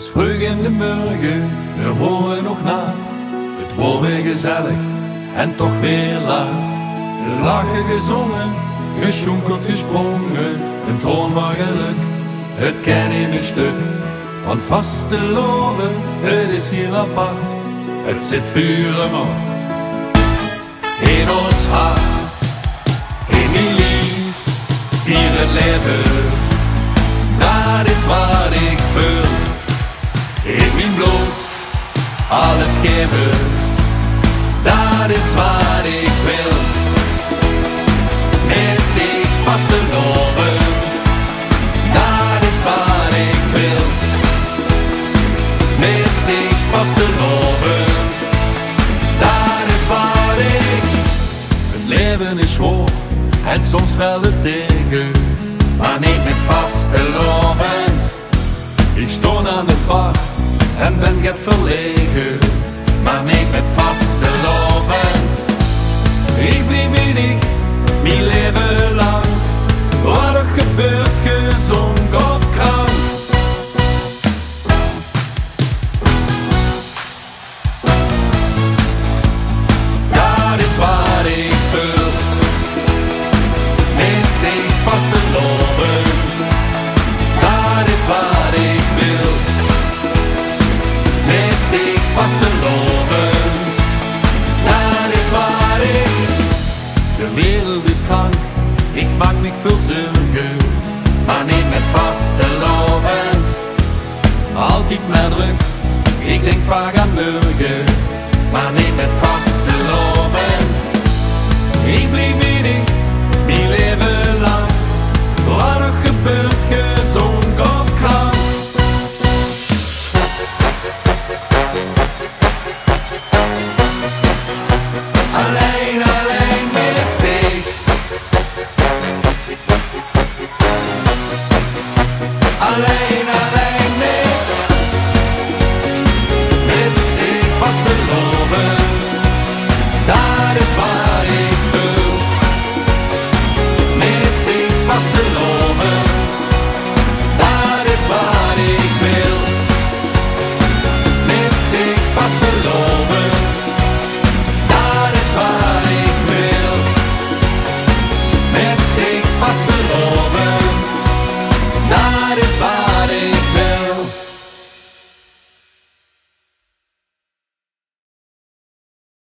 Vroeg in de morgen, we horen nog na. Het wordt weer gezellig en toch weer laat. Gelachen, gezongen, gesjonkeld, gesprongen. Een toon van geluk, het ken in een stuk. Want vast te loven, het is heel apart. Het zit vuren op in ons hart. In die lief, vier het leven. Dat is wat ik voel. In mijn bloed, alles geven, dat is wat ik wil. Met ik vast te loven, dat is wat ik wil. Met ik vast te loven, dat is wat ik. Het leven is zwaar en soms wel het tegen, maar niet met vaste loven. Ik stond aan de bar en ben get verlegen, maar niet met vaste loven. Ik blijf niet mijn leven lang, wat er gebeurt, gezond of krank. Dat is wat ik voel, met ik vaste loven. Dat is wat ik wil, met ik vaste loven. Dat is wat ik. De wereld is krank, ik maak me veel zorgen, maar niet met vaste loven. Altijd maar druk, ik denk vaak aan morgen, maar niet met vaste loven. Ik blijf weinig, mijn leven lang, wat er gebeurt, gezond of krank. Alleen, alleen met ik. Alleen, alleen met ik vaste loven. Dat is waar ik